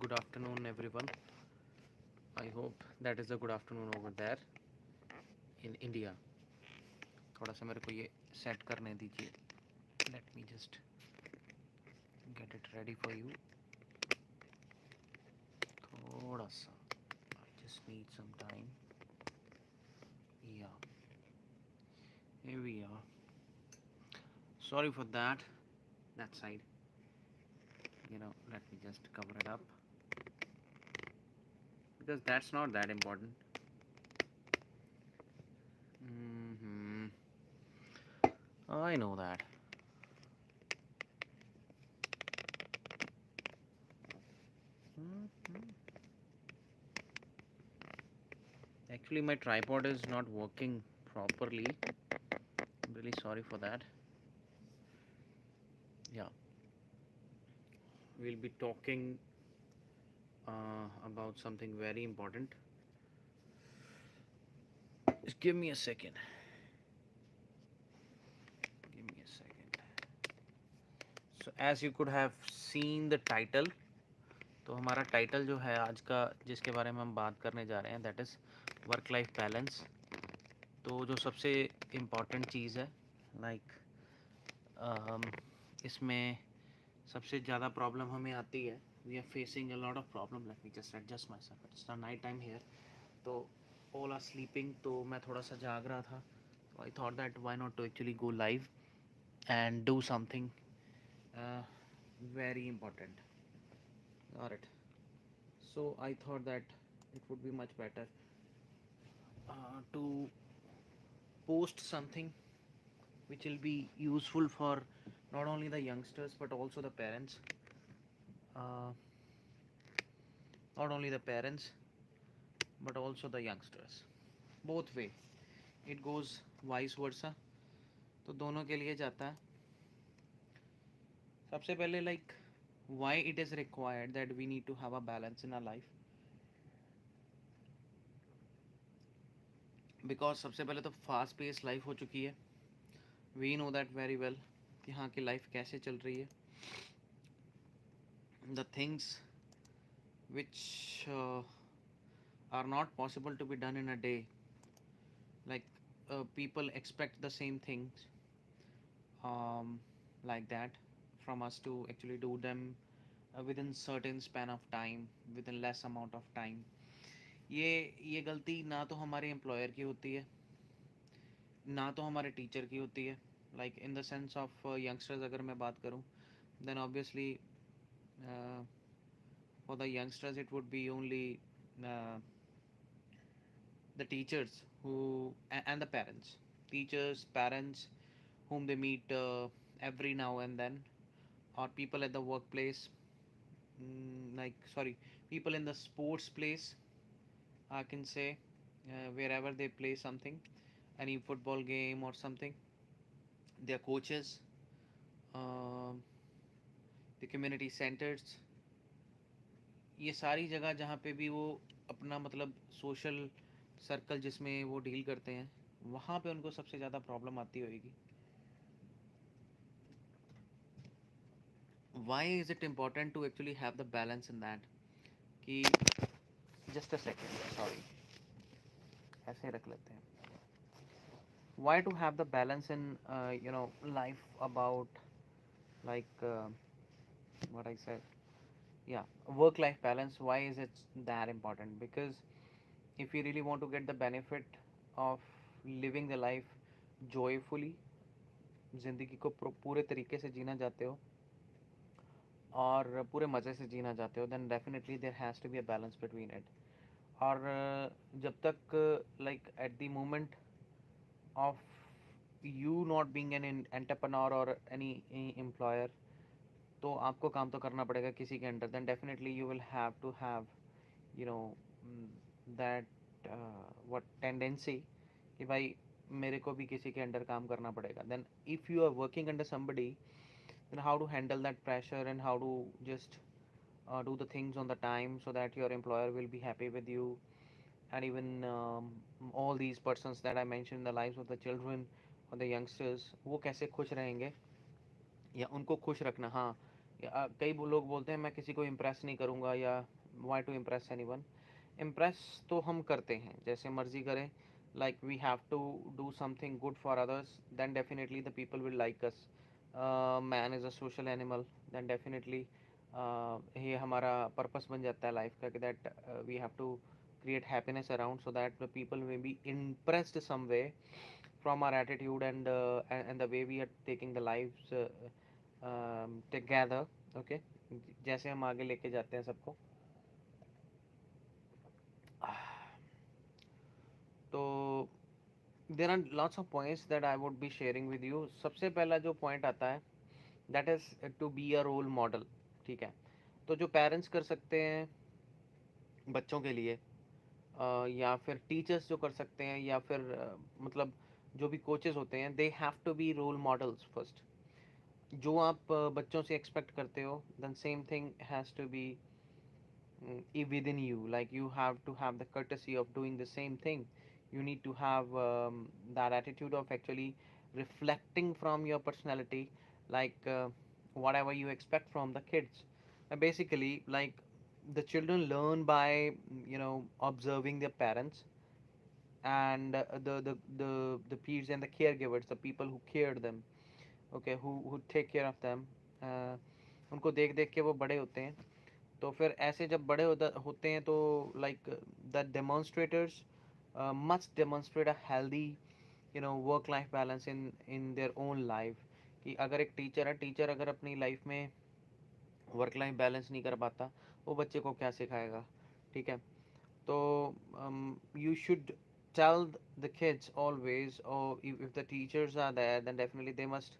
Good afternoon, everyone. I hope that is a good afternoon over there in India. थोड़ा सा मेरे को ये सेट करने दीजिए. Let me just get it ready for you. थोड़ा सा. I just need some time. Yeah, here we are. Sorry for that. That side. Let me just cover it up because that's not that important. hmm I know that. Mhm. Actually, my tripod is not working properly. I'm really sorry for that. Yeah, we'll be talking about something very important. Just give me a second. Give me a second. So, as you could have seen the title, तो हमारा title जो है आज का जिसके बारे में हम बात करने जा रहे हैं that is work life balance. तो जो सबसे इम्पॉर्टेंट चीज़ है लाइक इसमें सबसे ज़्यादा प्रॉब्लम हमें आती है. We are facing a lot of problem. Let me just adjust myself. It's night time here. तो ऑल आर स्लीपिंग. तो मैं थोड़ा सा जाग रहा था. तो I thought that why not to actually go live and do something very important. Got it. So I thought that it would be much better to post something which will be useful for not only the youngsters but also the parents. uh, Not only the parents but also the youngsters. Both way it goes, vice versa. तो दोनों के लिए जाता है. सबसे पहले like why it is required that we need to have a balance in our life. Because सबसे पहले तो फास्ट पेस लाइफ हो चुकी है. We know that very well कि यहाँ की लाइफ कैसे चल रही है. The things which are not possible to be done in a day. Like people expect the same things like that from us to actually do them within certain span of time, within less amount of time. ये गलती ना तो हमारे employer की होती है ना तो हमारे टीचर की होती है. Like in the sense of youngsters अगर मैं बात करूं then obviously for the youngsters it would be only the teachers who and the parents. Teachers, parents whom they meet every now and then, or people at the workplace. Like sorry, people in the sports place, I can say, wherever they play something, any football game or something. Their coaches, um, the community centers, ये सारी जगह जहाँ पे भी वो अपना मतलब social circle जिसमें वो डील करते हैं वहाँ पे उनको सबसे ज़्यादा प्रॉब्लम आती होगी. Why is it important to actually have the balance in that कि जस्ट अ सेकेंड सॉरी ऐसे रख लेते हैं. Why to have the balance in life about like what I said. Yeah, work life balance. Why is it that important? Because if you really want to get the benefit of living the life joyfully, ज़िंदगी को पूरे तरीके से जीना चाहते हो और पूरे मज़े से जीना चाहते हो then definitely there has to be a balance between it. और जब तक like at the moment of you not being an entrepreneur और एनी एम्प्लॉयर तो आपको काम तो करना पड़ेगा किसी के under. Then definitely you will have to have you know that what tendency कि भाई मेरे को भी किसी के अंडर काम करना पड़ेगा. Then if you are working under somebody then how to handle that pressure and how to just do the things on the time so that your employer will be happy with you. And even all these persons that I mentioned in the lives of the children or the youngsters वो कैसे खुश रहेंगे या उनको खुश रखना. हाँ, कई लोग बोलते हैं मैं किसी को इम्प्रेस नहीं करूँगा, या why to impress anyone. Impress तो हम करते हैं जैसे मर्जी करें, like we have to do something good for others, then definitely the people will like us. Man is a social animal, then definitely ये हमारा पर्पस बन जाता है लाइफ का, कि that we have to create happiness around, so that the people may be impressed some way from our attitude, and the way we are taking the lives together. Okay, जैसे हम आगे लेके जाते हैं सबको। तो there are lots of points that I would be sharing with you. सबसे पहला जो पॉइंट आता है, that is to be a role model. ठीक है, तो जो पेरेंट्स कर सकते हैं बच्चों के लिए, या फिर टीचर्स जो कर सकते हैं, या फिर मतलब जो भी कोचेस होते हैं, they have to be role models first. जो आप बच्चों से एक्सपेक्ट करते हो, then same thing has to be within you. Like you have to have the courtesy of doing the same thing. You need to have that attitude of actually reflecting from your personality, like whatever you expect from the kids. Basically, like the children learn by observing their parents, and the peers and the caregivers, the people who care them, okay, who take care of them, uh, उनको देख देख के वो बड़े होते हैं। तो फिर ऐसे जब बड़े होते हैं तो like the demonstrators must demonstrate a healthy work life balance in in their own life. कि अगर एक टीचर है, टीचर अगर अपनी लाइफ में वर्क लाइफ बैलेंस नहीं कर पाता, वो बच्चे को क्या सिखाएगा? ठीक है, तो you should tell the kids always, or if the teachers are there, then definitely they must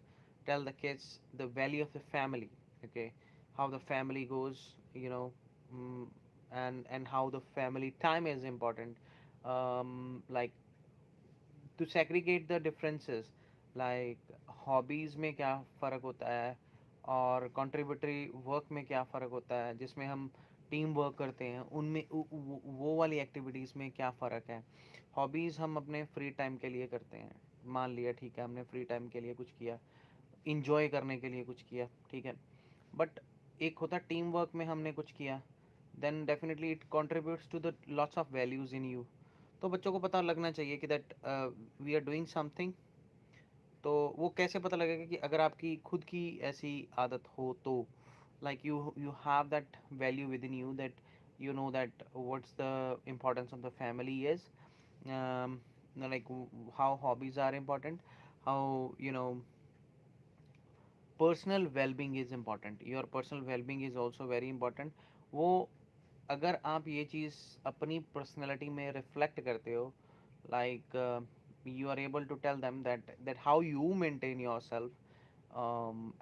tell the kids the value of the family. Okay, how the family goes, mm, and how the family time is important. Like to segregate the differences, like hobbies में क्या फ़र्क होता है, और contributory work में क्या फ़र्क होता है, जिसमें हम टीम वर्क करते हैं, उनमें वो वाली एक्टिविटीज़ में क्या फ़र्क है। हॉबीज़ हम अपने फ्री टाइम के लिए करते हैं, मान लिया, ठीक है, हमने फ्री टाइम के लिए कुछ किया, इंजॉय करने के लिए कुछ किया, ठीक है। बट एक होता टीम वर्क में हमने कुछ किया, then definitely it contributes to the lots of values in you. तो बच्चों को पता लगना चाहिए कि that we are doing something. तो वो कैसे पता लगेगा? कि अगर आपकी खुद की ऐसी आदत हो तो, like you have that value with in you, that you know that what's the importance of the family is, um, like how hobbies are important, how personal wellbeing is important, your personal wellbeing is also very important. वो अगर आप ये चीज़ अपनी personality में reflect करते हो, like you are able to tell them that how you maintain yourself,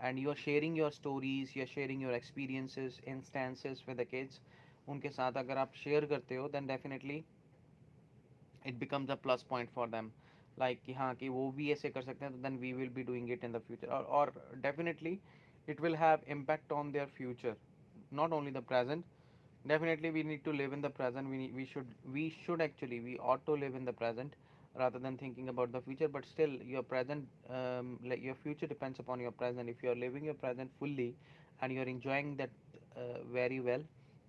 and you are sharing your stories, you are sharing your experiences, instances with the kids, उनके साथ अगर आप शेयर करते हो, then definitely it becomes a plus point for them, like कि हाँ, कि वो भी ऐसे कर सकते हैं, तो then we will be doing it in the future, or definitely it will have impact on their future, not only the present. Definitely we need to live in the present. We should actually, we ought to live in the present rather than thinking about the future. But still your present, like your future depends upon your present. If you are living your present fully and you are enjoying that very well,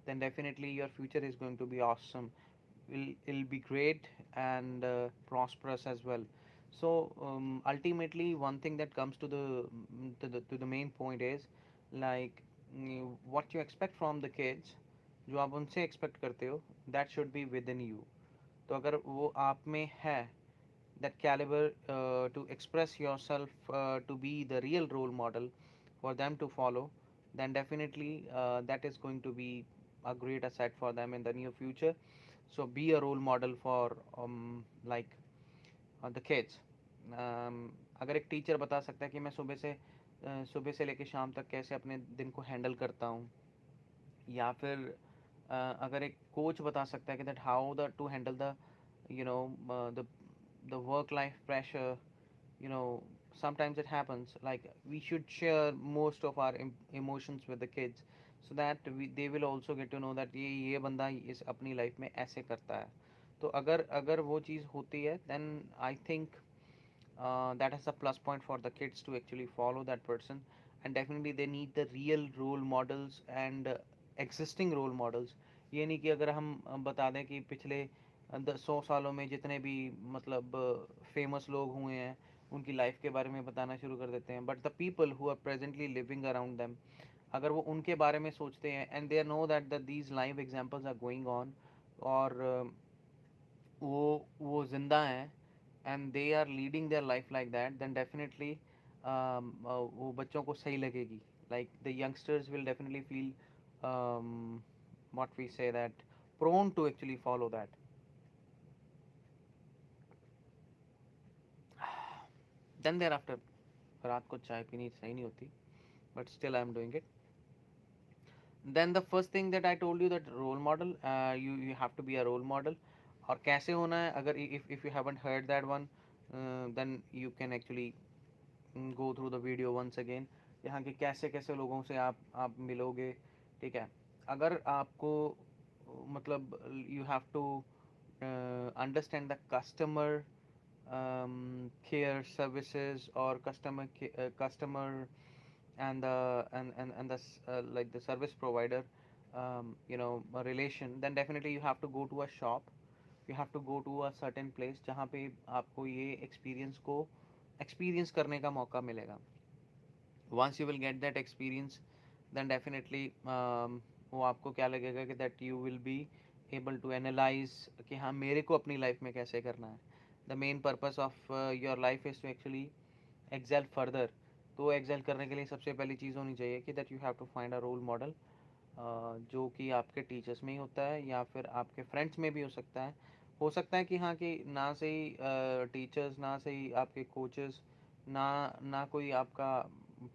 then definitely your future is going to be awesome. It'll be great and prosperous as well. So ultimately, one thing that comes to the main point is, like, what you expect from the kids, जो आप उनसे expect करते हो, that should be with in you. तो अगर वो आप में है, that caliber to express yourself, to be the real role model for them to follow, then definitely that is going to be a great asset for them in the near future. So be a role model for like the kids. अगर एक teacher बता सकता है कि मैं सुबह से लेकर शाम तक कैसे अपने दिन को हैंडल करता हूँ, या फिर अगर एक कोच बता सकता है कि that how the two handle the you know the work life pressure, you know sometimes it happens, like we should share most of our emotions with the kids, so that they will also get to know that ये बंदा इस अपनी life में ऐसे करता है। तो अगर अगर वो चीज़ होती है, then I think that is a plus point for the kids to actually follow that person, and definitely they need the real role models and existing role models. ये नहीं कि अगर हम बता दें कि पिछले 100 सालों में जितने भी मतलब फेमस लोग हुए हैं उनकी लाइफ के बारे में बताना शुरू कर देते हैं, but the people who are presently living around them, अगर वो उनके बारे में सोचते हैं and they know that these live examples are going on, और वो जिंदा हैं and they are leading their life like that, then definitely वो बच्चों को सही लगेगी. Like the youngsters will definitely feel what we say that prone to actually follow that. Then thereafter, रात को चाय पीनी सही नहीं होती, but still I am doing it. Then the first thing that I told you, that role model, you have to be a role model. और कैसे होना है, अगर if you haven't heard that one, then you can actually go through the video once again. यहाँ के कैसे कैसे लोगों से आप मिलोगे, ठीक है. अगर आपको मतलब you have to understand the customer care services or customer and like the service provider, a relation, then definitely you have to go to a shop, you have to go to a certain place जहाँ पे आपको ये experience करने का मौका मिलेगा. Once you will get that experience, then definitely वो आपको क्या लगेगा कि that you will be able to analyze कि हाँ मेरे को अपनी लाइफ में कैसे करना है. The main purpose of your life is to actually excel further. तो excel करने के लिए सबसे पहली चीज़ होनी चाहिए कि that you have to find a role model, जो कि आपके टीचर्स में ही होता है या फिर आपके फ्रेंड्स में भी हो सकता है कि हाँ कि ना से ही टीचर्स, ना से ही आपके कोचेस, ना ना कोई आपका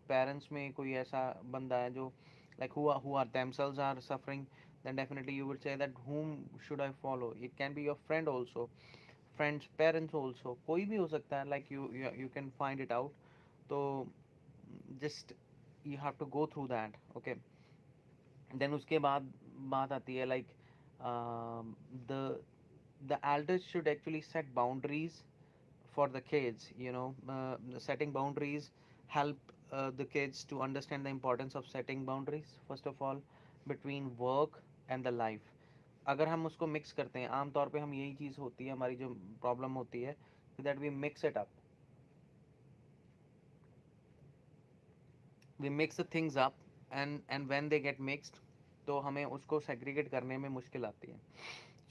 पेरेंट्स में कोई ऐसा बंदा है जो like who are themselves are suffering, then definitely you would say that whom should I follow. It can be your friend also, friends, parents also, कोई भी हो सकता है, like you can find it out. तो just you have to go through that, okay. देन उसके बाद बात आती है like the the elders should actually set boundaries for the kids, setting boundaries help the kids to understand the importance of setting boundaries, first of all, between work and the life. अगर हम उसको mix करते हैं, आमतौर पे हम यही चीज़ होती है, हमारी जो प्रॉब्लम होती है, that we mix it up, we mix the things up, and when they get mixed, तो हमें उसको सेग्रीगेट करने में मुश्किल आती है.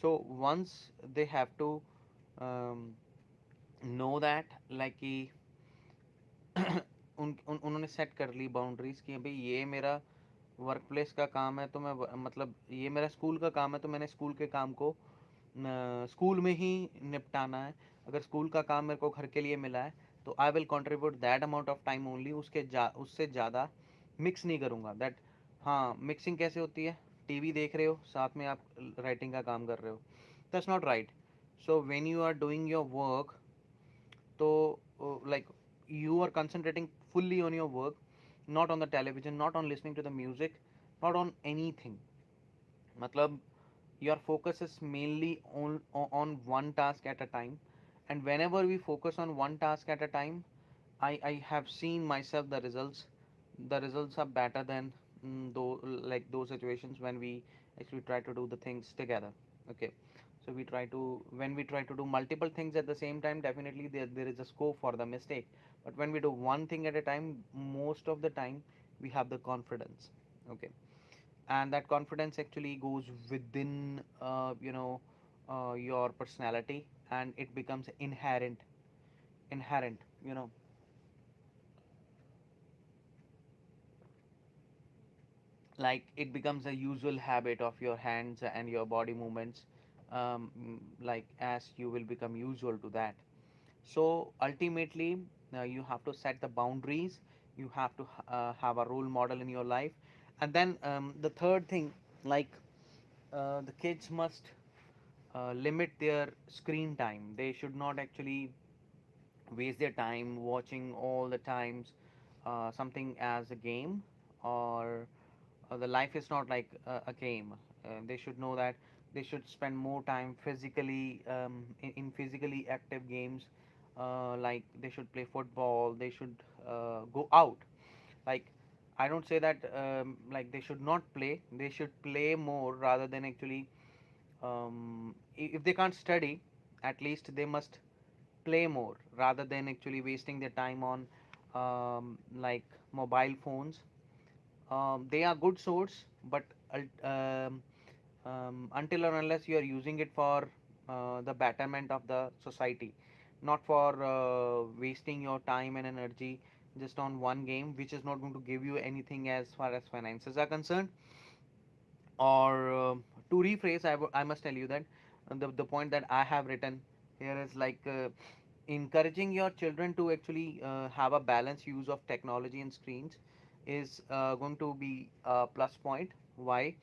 So once they have to um, know that, like कि उन्होंने सेट कर ली बाउंड्रीज कि भाई ये मेरा वर्क प्लेस का काम है, तो मैं मतलब ये मेरा स्कूल का काम है, तो मैंने स्कूल के काम को स्कूल में ही निपटाना है. अगर स्कूल का काम मेरे को घर के लिए मिला है, तो I will contribute that amount of time only, उससे ज़्यादा मिक्स नहीं करूँगा. दैट, हाँ, मिक्सिंग कैसे होती है, टीवी देख रहे हो साथ में आप राइटिंग का काम कर रहे हो, that's not right. So when you are doing your work, तो like you are concentrating fully on your work, not on the television, not on listening to the music, not on anything. मतलब your focus is mainly on one task at a time, and whenever we focus on one task at a time, I have seen myself the results are better than though like those situations when we actually try to do the things together, okay. So when we try to do multiple things at the same time, definitely there is a scope for the mistake. But when we do one thing at a time, most of the time we have the confidence, okay. And that confidence actually goes within your personality, and it becomes inherent, like it becomes a usual habit of your hands and your body movements, like as you will become usual to that. So ultimately, you have to set the boundaries, you have to have a role model in your life. And then the third thing, like the kids must limit their screen time. They should not actually waste their time watching all the times something as a game, or the life is not like a game. They should know that they should spend more time physically, in physically active games, like they should play football, they should go out, like I don't say that like they should not play. They should play more rather than actually if they can't study, at least they must play more rather than actually wasting their time on like mobile phones. They are good source, but until or unless you are using it for the betterment of the society, not for wasting your time and energy just on one game which is not going to give you anything as far as finances are concerned. Or to rephrase, I must tell you that the point that I have written here is like encouraging your children to actually have a balanced use of technology and screens is going to be a plus point. Why?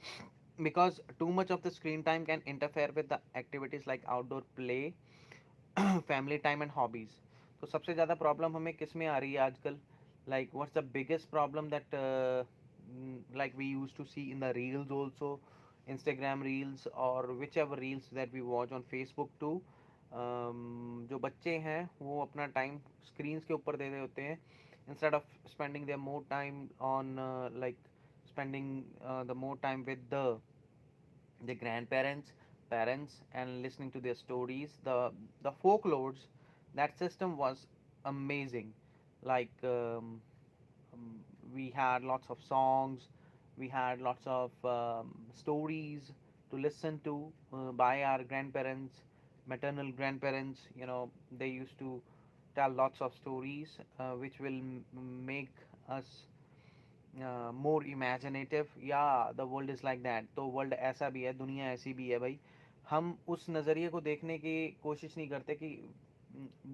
Because too much of the screen time can interfere with the activities like outdoor play, family time and hobbies. तो सबसे ज़्यादा problem हमें किस में आ रही है आजकल? Like what's the biggest problem that like we used to see in the reels also, Instagram reels or whichever reels that we watch on Facebook too. जो बच्चे हैं वो अपना टाइम स्क्रीन्स के ऊपर दे रहे होते हैं instead of spending their more time on like spending the more time with the grandparents, parents, and listening to their stories. The folklores, that system was amazing. Like um, we had lots of songs, we had lots of stories to listen to by our grandparents, maternal grandparents. You know, they used to tell lots of stories which will make us more imaginative या the world is like that. तो world ऐसा भी है, दुनिया ऐसी भी है भाई. हम उस नज़रिए को देखने की कोशिश नहीं करते कि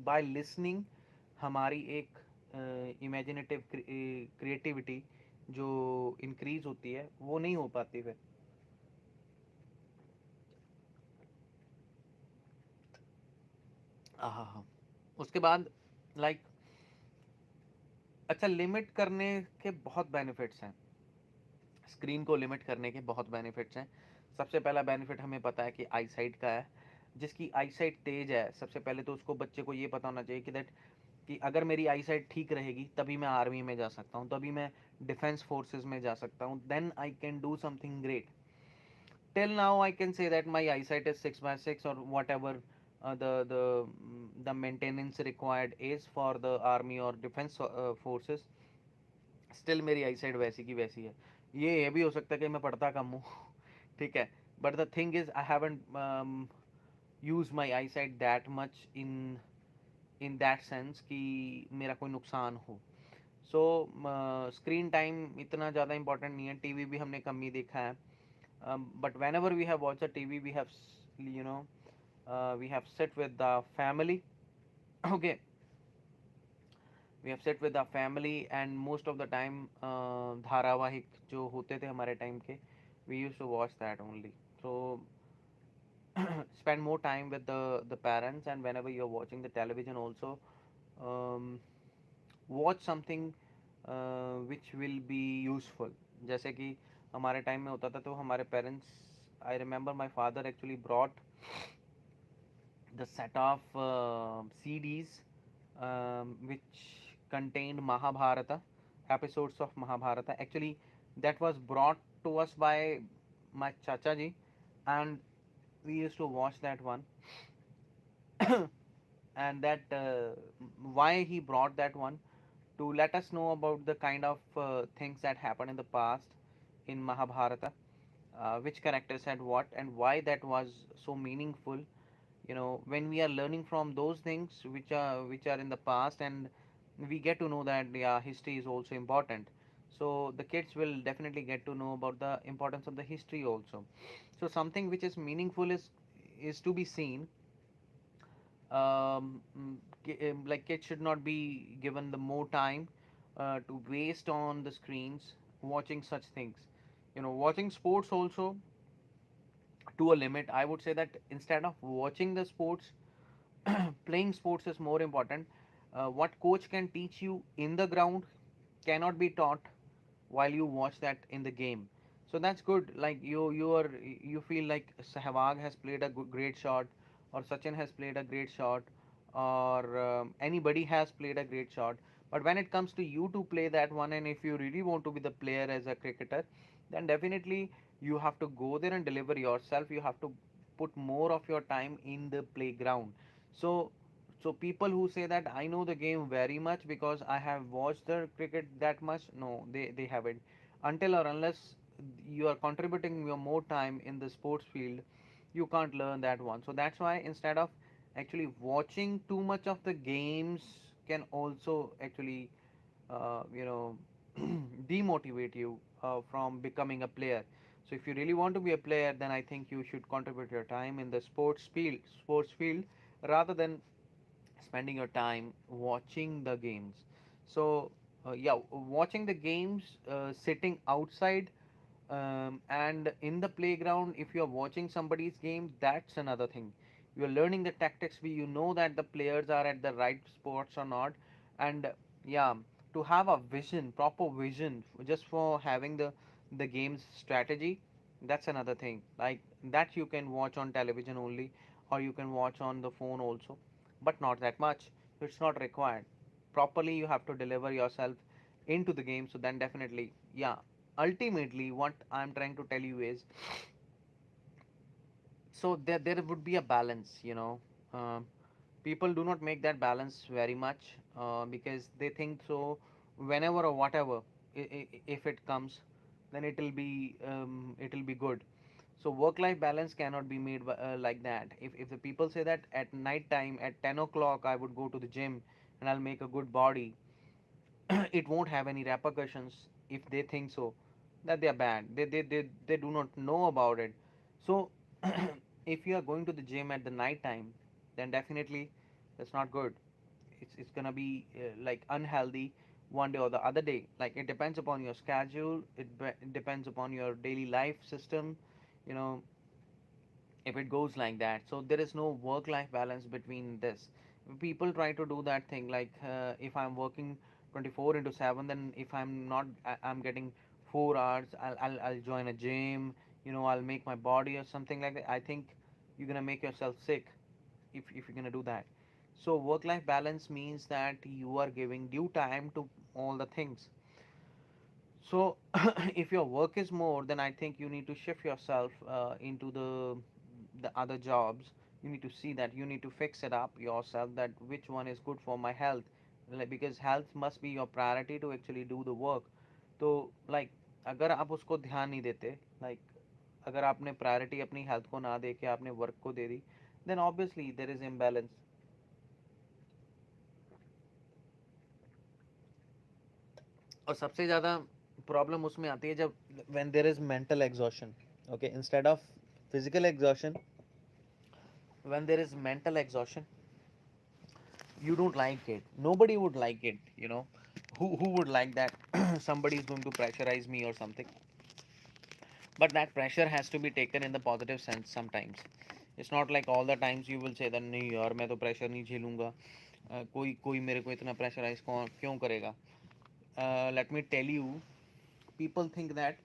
बाय लिसनिंग हमारी एक इमेजिनेटिव क्रिएटिविटी जो इंक्रीज होती है वो नहीं हो पाती फिर. हाँ, उसके बाद लाइक अच्छा, लिमिट करने के बहुत बेनिफिट्स हैं. स्क्रीन को लिमिट करने के बहुत बेनिफिट्स हैं. सबसे पहला बेनिफिट हमें पता है कि आई साइट का है. जिसकी आई साइट तेज है, सबसे पहले तो उसको बच्चे को ये पता होना चाहिए कि दैट कि अगर मेरी आई साइट ठीक रहेगी तभी मैं आर्मी में जा सकता हूँ, तभी मैं डिफेंस फोर्सेस में जा सकता हूँ, then I can do something great. Till now I can say that my eyesight is 6/6 और whatever the maintenance required is for the army or defense forces. Still मेरी आई side वैसी की वैसी है. ये भी हो सकता है कि मैं पढ़ता कम हूँ. ठीक है. But the thing is I haven't use my I side that much in that sense कि मेरा कोई नुकसान हो. सो स्क्रीन टाइम इतना ज़्यादा इंपॉर्टेंट नहीं है. टीवी भी हमने कम ही देखा है. But whenever we have watch a TV we have you know we have sit with the family. Okay, we have set with the family and most of the time धारावाहिक जो होते थे हमारे टाइम के, we use to watch that only. So spend more time with the parents, and whenever you're watching the television also, um, watch something which will be useful. जैसे कि हमारे time में होता था तो हमारे parents, I remember my father actually brought the set of CDs which contained Mahabharata, episodes of Mahabharata. Actually, that was brought to us by my chacha ji, and we used to watch that one. And that why he brought that one, to let us know about the kind of things that happened in the past in Mahabharata, which characters had what, and why that was so meaningful. You know, when we are learning from those things which are in the past, and we get to know that yeah, history is also important. So the kids will definitely get to know about the importance of the history also. So something which is meaningful is to be seen. Like kids should not be given the more time to waste on the screens watching such things. You know, watching sports also to a limit. I would say that instead of watching the sports, playing sports is more important. What coach can teach you in the ground cannot be taught while you watch that in the game. So that's good. Like you feel like Sehwag has played a great shot, or Sachin has played a great shot, or anybody has played a great shot. But when it comes to you to play that one, and if you really want to be the player as a cricketer, then definitely you have to go there and deliver yourself. You have to put more of your time in the playground. So, so people who say that I know the game very much because I have watched the cricket that much, no, they haven't. Until or unless you are contributing your more time in the sports field, you can't learn that one. So that's why instead of actually watching too much of the games can also actually you know demotivate you from becoming a player. So if you really want to be a player, then I think you should contribute your time in the sports field rather than spending your time watching the games. So yeah, watching the games, sitting outside, and in the playground, if you're watching somebody's game, that's another thing. You're learning the tactics, you know that the players are at the right spots or not. And yeah, to have a vision, proper vision, just for having the game's strategy, that's another thing. Like that you can watch on television only, or you can watch on the phone also, but not that much. It's not required. Properly you have to deliver yourself into the game. So then definitely, yeah, ultimately what I'm trying to tell you is, so there would be a balance, um, people do not make that balance very much, because they think so whenever or whatever, if it comes, then it'll be good. So work life balance cannot be made like that. If the people say that at night time at 10 o'clock I would go to the gym and I'll make a good body, it won't have any repercussions if they think so that they are bad. They do not know about it. So if you are going to the gym at the night time, then definitely that's not good. It's gonna be like unhealthy one day or the other day. Like it depends upon your schedule. It depends upon your daily life system. You know, if it goes like that, so there is no work life balance between this. People try to do that thing like, if I'm working 24 into 7, then if I'm not I'm getting 4 hours, I'll join a gym, I'll make my body or something like that. I think you're going to make yourself sick if you're going to do that. So work life balance means that you are giving due time to all the things. So, if your work is more, then I think you need to shift yourself into the other jobs. You need to see that you need to fix it up yourself, that which one is good for my health, like, because health must be your priority to actually do the work. तो like अगर आप उसको ध्यान नहीं देते, like अगर आपने priority अपनी हेल्थ को ना दे के आपने वर्क को दे दी, then obviously there is imbalance. और सबसे ज़्यादा प्रॉब्लम उसमें आती है जब when there is mental exhaustion. Okay, instead of physical exhaustion, when there is mental exhaustion, you don't like it. Nobody would like it, who would like that somebody is going to pressurize me or something. But that pressure has to be taken in the positive sense sometimes. It's not like all the times you will say that नहीं यार मैं तो pressure नहीं झेलूंगा, कोई कोई मेरे को इतना प्रेशराइज क्यों करेगा. Let me tell you, people think that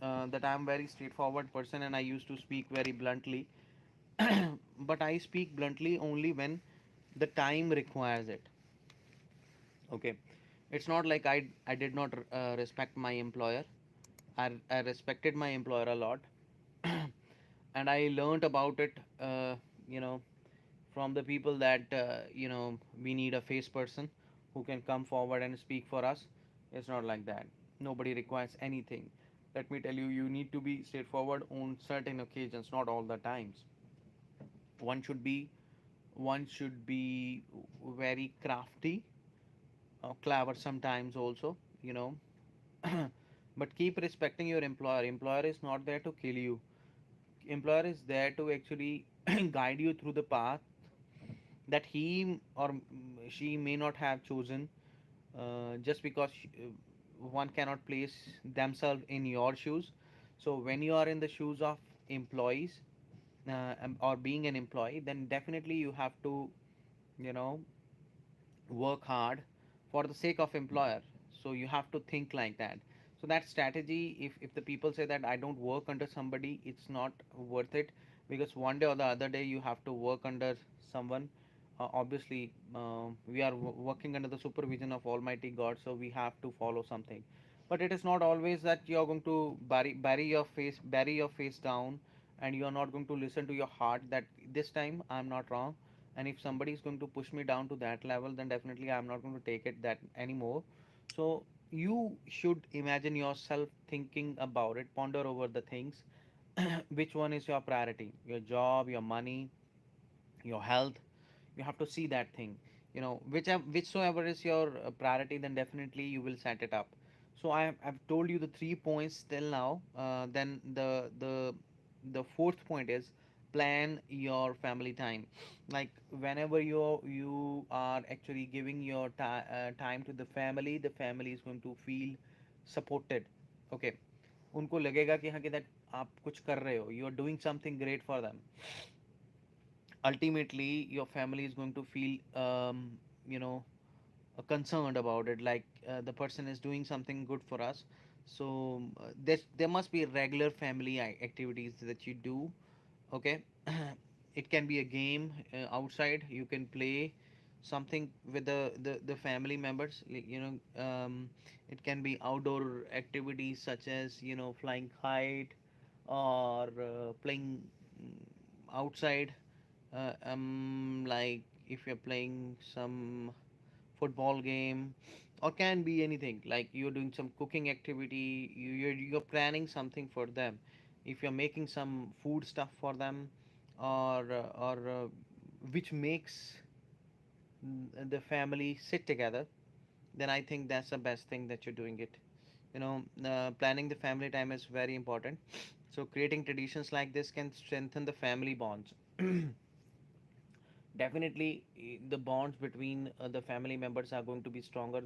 that I'm very straightforward person and I used to speak very bluntly. But I speak bluntly only when the time requires it. Okay, it's not like I did not respect my employer. I respected my employer a lot, and I learned about it. You know, from the people that we need a face person who can come forward and speak for us. It's not like that. Nobody requires anything. Let me tell you, you need to be straightforward on certain occasions, not all the times. One should be one should be very crafty, clever sometimes also, but keep respecting your employer. Employer is not there to kill you. Employer is there to actually guide you through the path that he or she may not have chosen, just because one cannot place themselves in your shoes. So when you are in the shoes of employees, or being an employee, then definitely you have to, you know work hard for the sake of employer. So you have to think like that. So that strategy, if the people say that I don't work under somebody, it's not worth it, because one day or the other day you have to work under someone, obviously we are working under the supervision of Almighty God, so we have to follow something. But it is not always that you are going to bury your face down, and you are not going to listen to your heart that this time I'm not wrong. And if somebody is going to push me down to that level, then definitely I'm not going to take it that anymore. So you should imagine yourself thinking about it, ponder over the things. Which one is your priority? Your job, your money, your health? You have to see that thing, whichsoever is your priority, then definitely you will set it up. So I've told you the 3 points till now. Then the fourth point is plan your family time. Like whenever you are actually giving your time to the family is going to feel supported. Okay, उनको लगेगा कि हाँ कि that आप कुछ कर रहे हो, you are doing something great for them. Ultimately your family is going to feel you know concerned about it, like the person is doing something good for us. So there must be regular family activities that you do. Okay. It can be a game outside, you can play something with the family members, it can be outdoor activities such as flying kite, or playing outside, like if you're playing some football game, or can be anything, like you're doing some cooking activity, you're planning something for them. If you're making some food stuff for them, or which makes the family sit together, then I think that's the best thing that you're doing it. Planning the family time is very important. So creating traditions like this can strengthen the family bonds. Definitely the bonds between the family members are going to be stronger.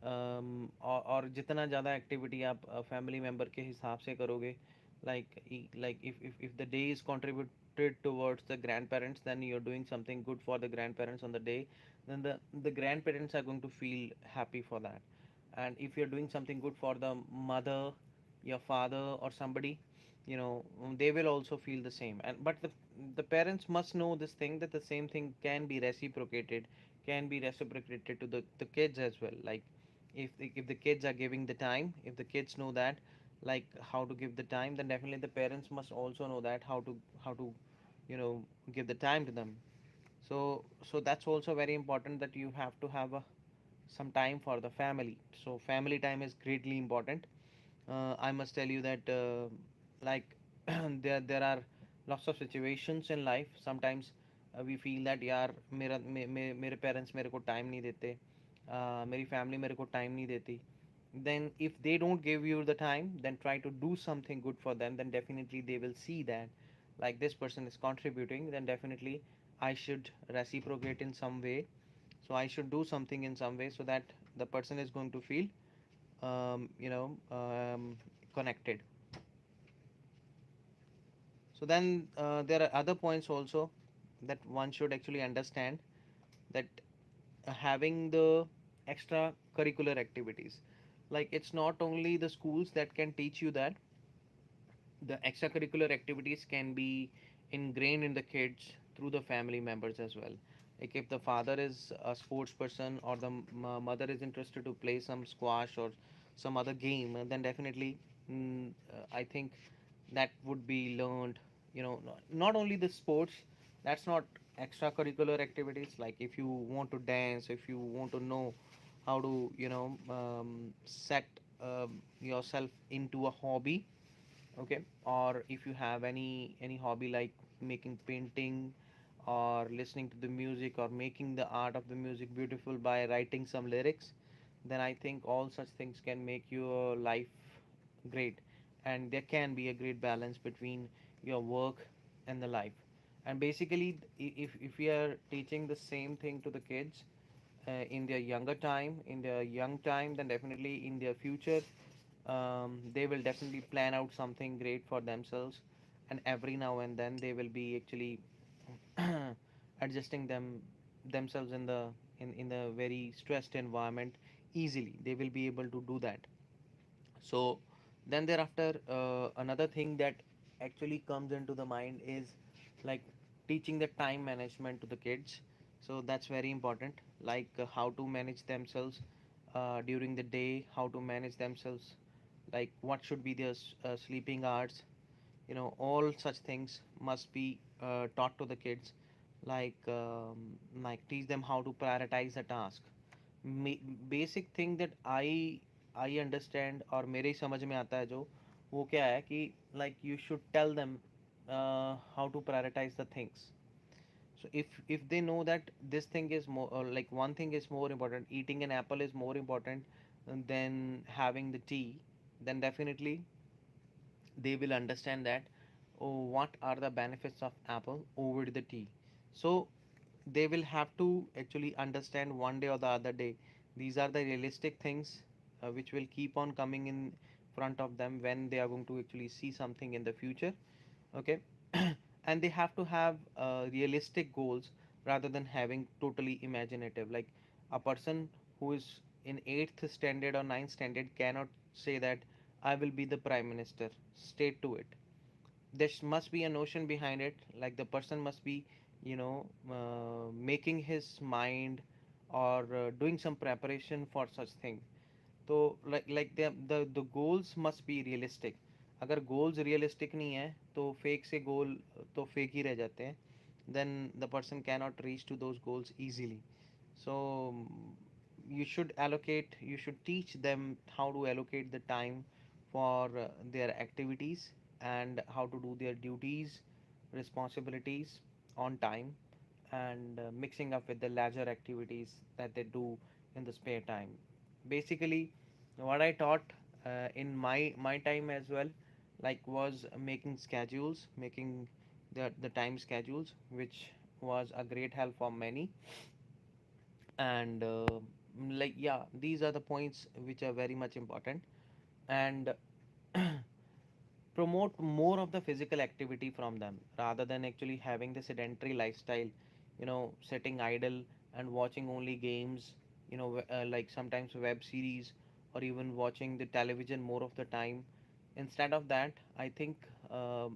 और जितना ज़्यादा activity आप family member के हिसाब से करोगे, like if the day is contributed towards the grandparents, then you're doing something good for the grandparents on the day, then the grandparents are going to feel happy for that. And if you're doing something good for the mother, your father, or somebody, they will also feel the same. And but the parents must know this thing, that the same thing can be reciprocated to the kids as well. Like if the kids are giving the time, if the kids know that, like how to give the time, then definitely the parents must also know that how to give the time to them. So that's also very important, that you have to have some time for the family. So family time is greatly important. I must tell you that like there are lots of situations in life. Sometimes we feel that यार मेरे parents मेरे को time नहीं देते, मेरी family मेरे को time नहीं देती. Then if they don't give you the time, then try to do something good for them. Then definitely they will see that, like, this person is contributing, then definitely I should reciprocate in some way. So I should do something in some way, so that the person is going to feel connected. So then there are other points also that one should actually understand, that having the extra curricular activities, like it's not only the schools that can teach you that, the extracurricular activities can be ingrained in the kids through the family members as well. Like if the father is a sports person, or the mother is interested to play some squash or some other game, then definitely I think that would be learned. Not only the sports, that's not extracurricular activities. Like if you want to dance, if you want to know how to set yourself into a hobby. Okay. Or if you have any hobby, like making painting, or listening to the music, or making the art of the music beautiful by writing some lyrics, then I think all such things can make your life great. And there can be a great balance between your work and the life. And basically if we are teaching the same thing to the kids in their younger time, in their young time, then definitely in their future, they will definitely plan out something great for themselves. And every now and then they will be actually adjusting themselves in the very stressed environment easily. They will be able to do that. So then thereafter, another thing that actually comes into the mind is like teaching the time management to the kids. So that's very important, like how to manage themselves during the day, how to manage themselves, like what should be their sleeping hours. All such things must be taught to the kids, like teach them how to prioritize a task. Basic thing that I understand और मेरे ही समझ में आता है जो, वो क्या है कि like you should tell them how to prioritize the things. So if they know that this thing is more, like one thing is more important, eating an apple is more important than having the tea, then definitely they will understand that, oh, what are the benefits of apple over the tea. So they will have to actually understand one day or the other day. These are the realistic things which will keep on coming in front of them when they are going to actually see something in the future. Okay. And they have to have realistic goals rather than having totally imaginative. Like a person who is in 8th standard or 9th standard cannot say that I will be the prime minister. Stay to it. There must be a notion behind it, like the person must be, making his mind, or doing some preparation for such thing. तो the goals must be realistic. अगर goals realistic नहीं है तो fake से goal तो fake ही रह जाते हैं. Then the person cannot reach to those goals easily. So you should teach them how to allocate the time for their activities, and how to do their duties, responsibilities on time, and mixing up with the leisure activities that they do in the spare time. Basically, what I taught in my time as well, like, was making schedules, making the time schedules, which was a great help for many. And like, yeah, these are the points which are very much important. And promote more of the physical activity from them rather than actually having the sedentary lifestyle, sitting idle and watching only games, like sometimes web series, or even watching the television more of the time. Instead of that, I think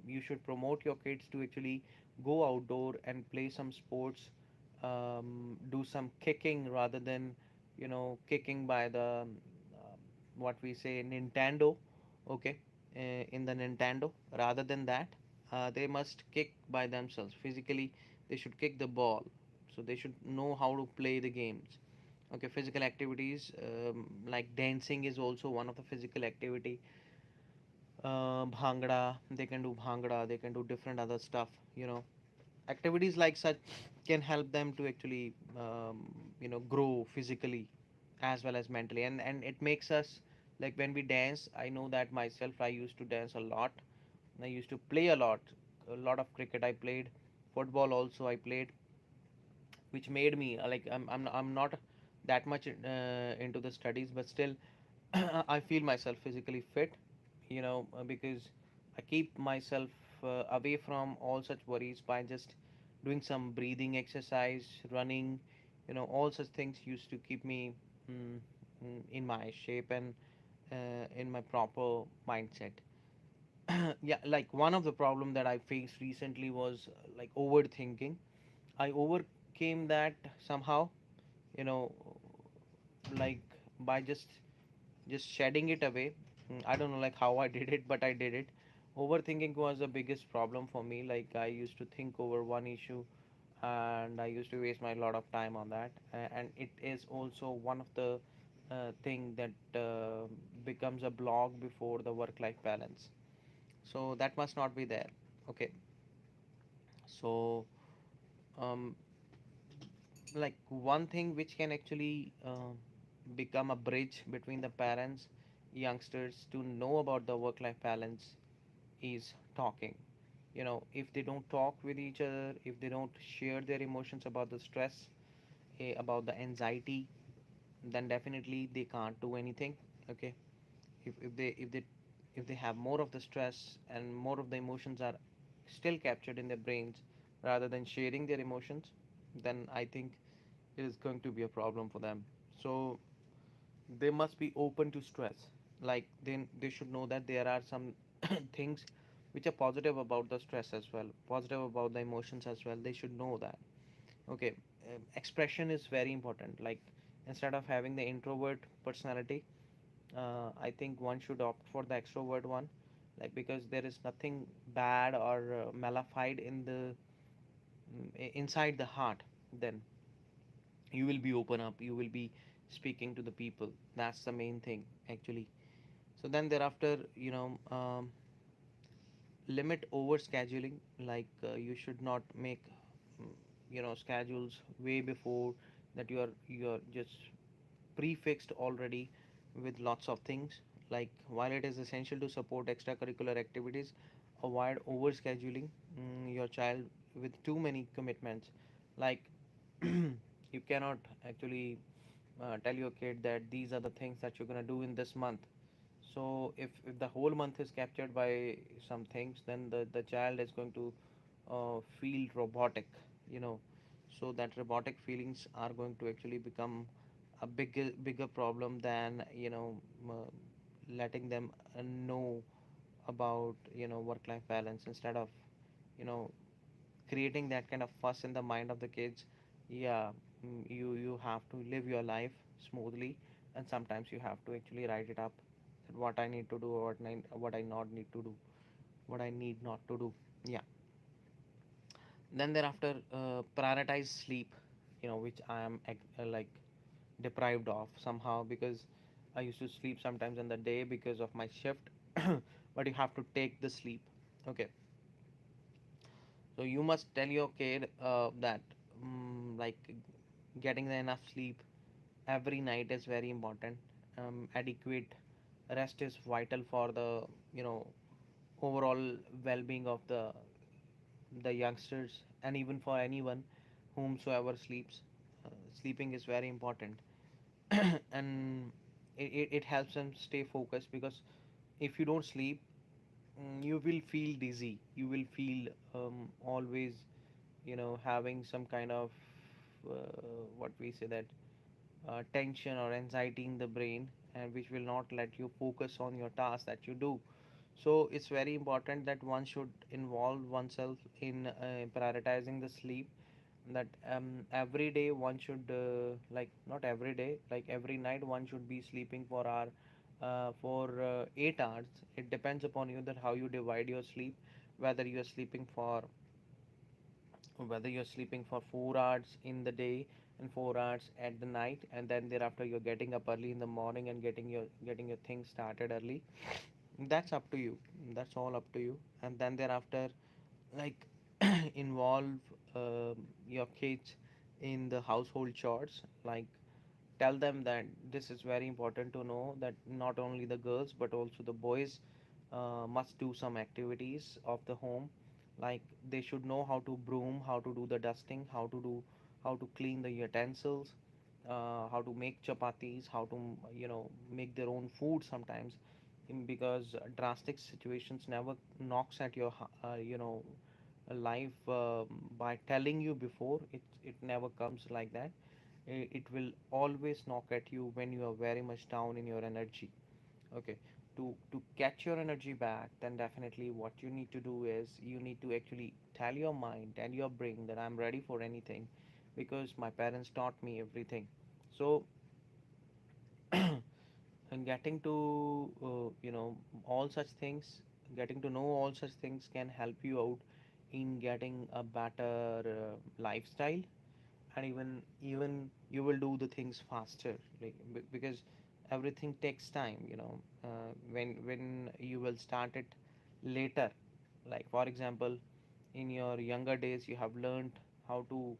you should promote your kids to actually go outdoor and play some sports, do some kicking rather than, kicking by the what we say Nintendo. Okay. In the Nintendo, rather than that, they must kick by themselves physically. They should kick the ball, so they should know how to play the games. Okay, physical activities, like dancing is also one of the physical activity. Bhangra, they can do bhangra, they can do different other stuff. Activities like such can help them to actually, grow physically as well as mentally. And it makes us, like, when we dance, I know that myself, I used to dance a lot. I used to play a lot of cricket I played, football also I played, which made me like, I'm not that much into the studies, but still I feel myself physically fit, because I keep myself away from all such worries by just doing some breathing exercise, running, all such things used to keep me, mm, in my shape, and in my proper mindset. Yeah, like one of the problem that I faced recently was like overthinking. I overcame that somehow, you know, like by just shedding it away. I don't know like how I did it, but I did it. Overthinking was the biggest problem for me. Like, I used to think over one issue, and I used to waste my lot of time on that. And it is also one of the thing that becomes a block before the work-life balance. So that must not be there. Okay. So, um, like one thing which can actually become a bridge between the parents, youngsters, to know about the work life balance is talking. If they don't talk with each other, if they don't share their emotions about the stress, about the anxiety, then definitely they can't do anything. Okay. If they have more of the stress and more of the emotions are still captured in their brains rather than sharing their emotions, then I think it is going to be a problem for them. So they must be open to stress. Like, then they should know that there are some things which are positive about the stress as well, positive about the emotions as well. They should know that. Okay. expression is very important. Like instead of having the introvert personality, I think one should opt for the extrovert one, like because there is nothing bad or malified in the inside the heart. Then you will be open up, you will be speaking to the people. That's the main thing actually. So then thereafter, limit over scheduling. Like you should not make mm, schedules way before that. You're just prefixed already with lots of things. Like while it is essential to support extracurricular activities, avoid overscheduling your child with too many commitments. Like you cannot actually tell your kid that these are the things that you're going to do in this month. So if the whole month is captured by some things, then the child is going to feel robotic, you know. So that robotic feelings are going to actually become a bigger problem than letting them know about work life balance. Instead of you know creating that kind of fuss in the mind of the kids. Yeah, you have to live your life smoothly, and sometimes you have to actually write it up that what I need to do, or what I not need to do, what I need not to do. Yeah. Then thereafter, prioritize sleep, which I am like deprived of somehow, because I used to sleep sometimes in the day because of my shift. But you have to take the sleep. Okay. So you must tell your kid that like getting the enough sleep every night is very important. Adequate rest is vital for the you know overall well-being of the youngsters, and even for anyone whomsoever sleeps. Sleeping is very important. And it helps them stay focused, because if you don't sleep, you will feel dizzy, you will feel always having some kind of what we say that tension or anxiety in the brain, and which will not let you focus on your task that you do. So it's very important that one should involve oneself in prioritizing the sleep. That every day one should like not every day, like every night one should be sleeping for 8 hours. It depends upon you that how you divide your sleep, whether you're sleeping for whether you're sleeping for 4 hours in the day and 4 hours at the night, and then thereafter you're getting up early in the morning and getting your things started early. That's up to you. That's all up to you. And then thereafter, like involve your kids in the household chores. Like tell them that this is very important to know that not only the girls but also the boys must do some activities of the home. Like they should know how to broom, how to do the dusting, how to clean the utensils, how to make chapatis, how to make their own food sometimes. Because drastic situations never knocks at your life by telling you before. It never comes like that. It will always knock at you when you are very much down in your energy. Okay. To catch your energy back, then definitely what you need to do is you need to actually tell your mind and your brain that I'm ready for anything, because my parents taught me everything. So and getting to all such things, getting to know all such things can help you out in getting a better lifestyle. And even you will do the things faster, like because everything takes time, when you will start it later. Like for example, in your younger days you have learned how to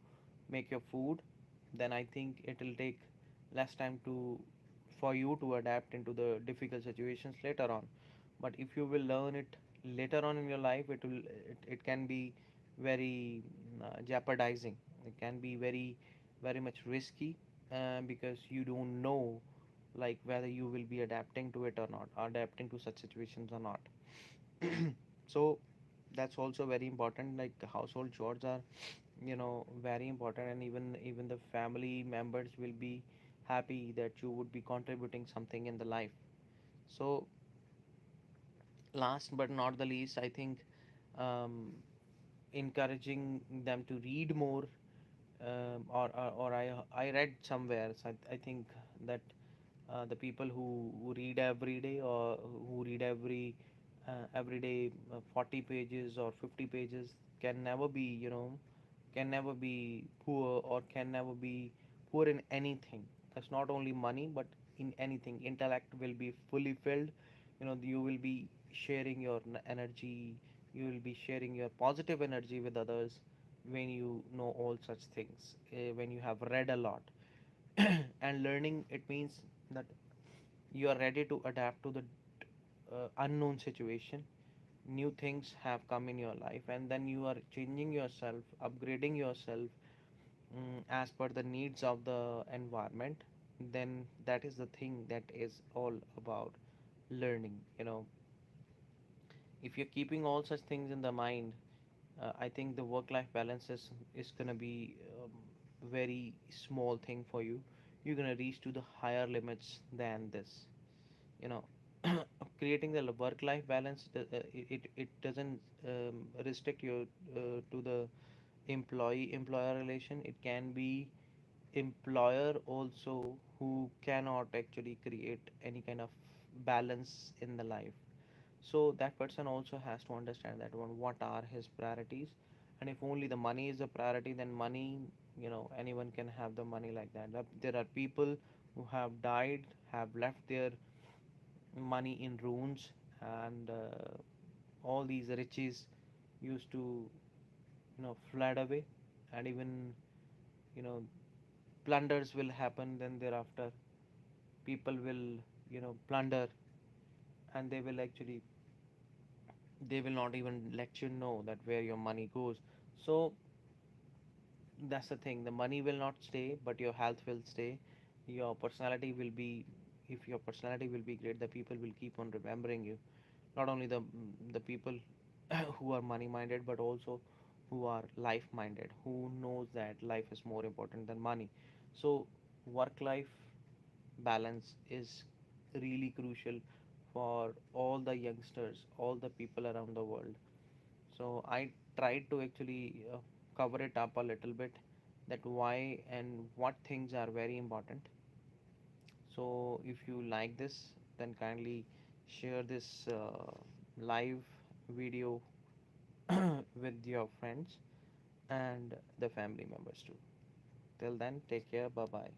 make your food, then I think it will take less time to for you to adapt into the difficult situations later on. But if you will learn it later on in your life, it can be very jeopardizing. It can be very much risky, because you don't know like whether you will be adapting to it or not, or adapting to such situations or not. So that's also very important. Like household chores are very important, and even the family members will be happy that you would be contributing something in the life. So last but not the least, I think um, encouraging them to read more, or I read somewhere, so I think that the people who read every day, or who read every day 40 pages or 50 pages, can never be, can never be poor, or can never be poor in anything. That's not only money, but in anything. Intellect will be fully filled. You will be sharing your energy, you will be sharing your positive energy with others when you know all such things, when you have read a lot. And learning, it means that you are ready to adapt to the unknown situation. New things have come in your life, and then you are changing yourself, upgrading yourself, as per the needs of the environment. Then that is the thing that is all about learning. If you're keeping all such things in the mind, I think the work-life balance is gonna be very small thing for you. You're gonna reach to the higher limits than this. You know, creating the work-life balance, it doesn't restrict you to the employee-employer relation. It can be employer also who cannot actually create any kind of balance in the life. So that person also has to understand that one, what are his priorities. And if only the money is a priority, then money, anyone can have the money like that. There are people who have died, have left their money in ruins, and all these riches used to, flood away. And even, you know plunders will happen. Then thereafter, people will, plunder, and they will not even let you know that where your money goes. So that's the thing, the money will not stay, but your health will stay. Your personality will be, if your personality will be great, the people will keep on remembering you. Not only the people who are money minded, but also who are life minded, who knows that life is more important than money. So work life balance is really crucial for all the youngsters, all the people around the world. So I tried to actually cover it up a little bit, that why and what things are very important. So if you like this, then kindly share this live video with your friends and the family members too. Till then, take care. Bye bye.